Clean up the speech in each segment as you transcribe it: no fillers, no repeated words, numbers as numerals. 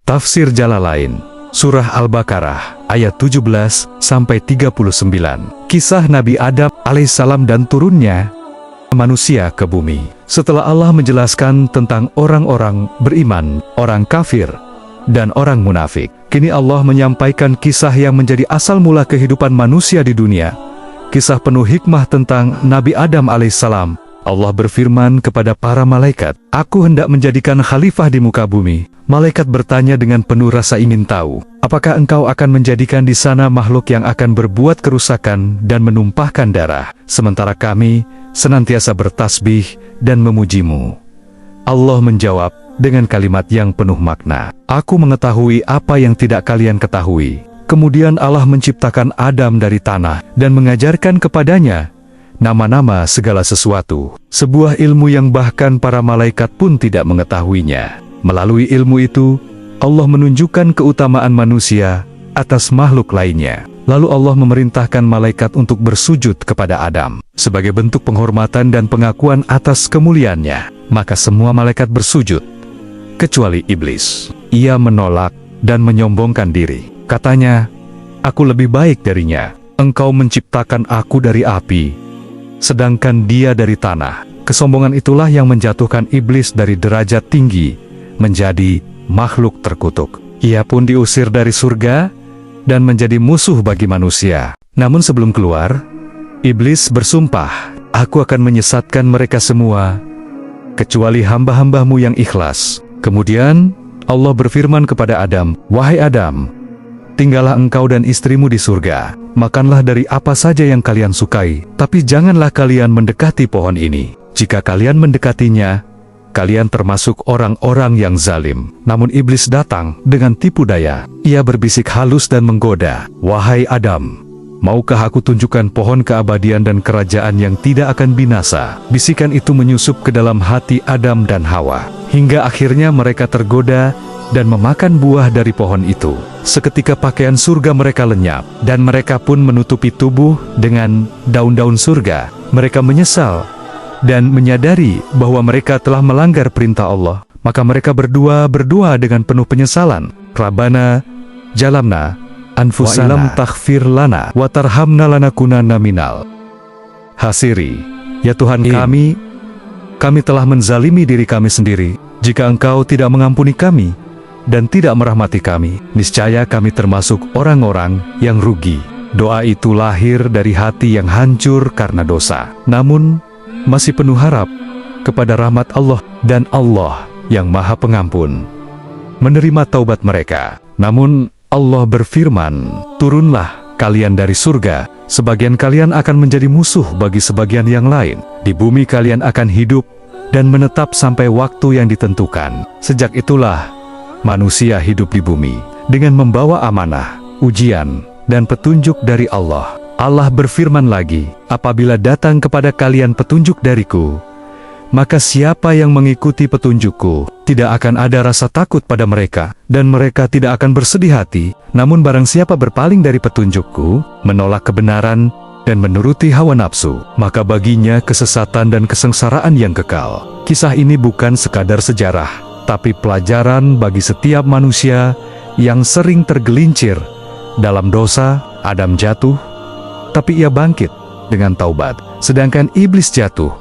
Tafsir Jalalain, Surah Al-Baqarah, ayat 17-39. Kisah Nabi Adam alaihissalam dan turunnya manusia ke bumi. Setelah Allah menjelaskan tentang orang-orang beriman, orang kafir, dan orang munafik, kini Allah menyampaikan kisah yang menjadi asal mula kehidupan manusia di dunia. Kisah penuh hikmah tentang Nabi Adam alaihissalam. Allah berfirman kepada para malaikat, "Aku hendak menjadikan khalifah di muka bumi." Malaikat bertanya dengan penuh rasa ingin tahu, "Apakah engkau akan menjadikan di sana makhluk yang akan berbuat kerusakan dan menumpahkan darah, sementara kami senantiasa bertasbih dan memujimu?" Allah menjawab dengan kalimat yang penuh makna, "Aku mengetahui apa yang tidak kalian ketahui." Kemudian Allah menciptakan Adam dari tanah dan mengajarkan kepadanya nama-nama segala sesuatu, sebuah ilmu yang bahkan para malaikat pun tidak mengetahuinya. Melalui ilmu itu, Allah menunjukkan keutamaan manusia atas makhluk lainnya. Lalu Allah memerintahkan malaikat untuk bersujud kepada Adam sebagai bentuk penghormatan dan pengakuan atas kemuliaannya. Maka semua malaikat bersujud, kecuali iblis. Ia menolak dan menyombongkan diri. Katanya, "Aku lebih baik darinya. Engkau menciptakan aku dari api, sedangkan dia dari tanah." Kesombongan itulah yang menjatuhkan iblis dari derajat tinggi menjadi makhluk terkutuk. Ia pun diusir dari surga dan menjadi musuh bagi manusia. Namun sebelum keluar, iblis bersumpah, "Aku akan menyesatkan mereka semua, kecuali hamba-hambamu yang ikhlas." Kemudian Allah berfirman kepada Adam, "Wahai Adam, tinggallah engkau dan istrimu di surga. Makanlah dari apa saja yang kalian sukai, tapi janganlah kalian mendekati pohon ini. Jika kalian mendekatinya, kalian termasuk orang-orang yang zalim." Namun iblis datang dengan tipu daya. Ia berbisik halus dan menggoda, "Wahai Adam, maukah aku tunjukkan pohon keabadian dan kerajaan yang tidak akan binasa?" Bisikan itu menyusup ke dalam hati Adam dan Hawa, hingga akhirnya mereka tergoda dan memakan buah dari pohon itu. Seketika pakaian surga mereka lenyap, dan mereka pun menutupi tubuh dengan daun-daun surga. Mereka menyesal dan menyadari bahwa mereka telah melanggar perintah Allah. Maka mereka berdoa dengan penuh penyesalan, "Rabbana jalamna anfusana wa ilam taghfir lana wa tarhamna lanakunanna minal khasirin." Ya Tuhan kami telah menzalimi diri kami sendiri. Jika Engkau tidak mengampuni kami dan tidak merahmati kami, niscaya kami termasuk orang-orang yang rugi. Doa itu lahir dari hati yang hancur karena dosa, namun masih penuh harap kepada rahmat Allah, dan Allah yang Maha Pengampun menerima taubat mereka. Namun Allah berfirman, "Turunlah kalian dari surga, sebagian kalian akan menjadi musuh bagi sebagian yang lain. Di bumi kalian akan hidup dan menetap sampai waktu yang ditentukan." Sejak itulah manusia hidup di bumi dengan membawa amanah, ujian, dan petunjuk dari Allah. Allah berfirman lagi, "Apabila datang kepada kalian petunjuk dariku, maka siapa yang mengikuti petunjukku, tidak akan ada rasa takut pada mereka, dan mereka tidak akan bersedih hati. Namun barang siapa berpaling dari petunjukku, menolak kebenaran, dan menuruti hawa nafsu, maka baginya kesesatan dan kesengsaraan yang kekal." Kisah ini bukan sekadar sejarah, tapi pelajaran bagi setiap manusia yang sering tergelincir dalam dosa. Adam jatuh, tapi ia bangkit dengan taubat. Sedangkan iblis jatuh,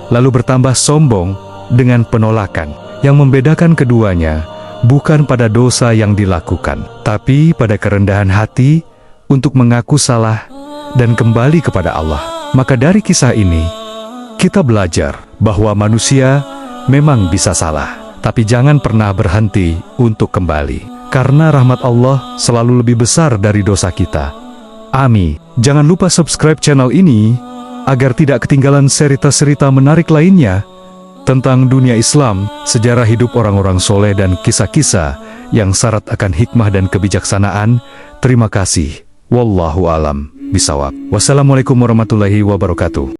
lalu bertambah sombong dengan penolakan. Yang membedakan keduanya bukan pada dosa yang dilakukan, tapi pada kerendahan hati untuk mengaku salah dan kembali kepada Allah. Maka dari kisah ini, kita belajar bahwa manusia memang bisa salah, tapi jangan pernah berhenti untuk kembali, karena rahmat Allah selalu lebih besar dari dosa kita. Amin. Jangan lupa subscribe channel ini agar tidak ketinggalan cerita-cerita menarik lainnya tentang dunia Islam, sejarah hidup orang-orang soleh, dan kisah-kisah yang syarat akan hikmah dan kebijaksanaan. Terima kasih. Wallahu alam bisawab. Wassalamualaikum warahmatullahi wabarakatuh.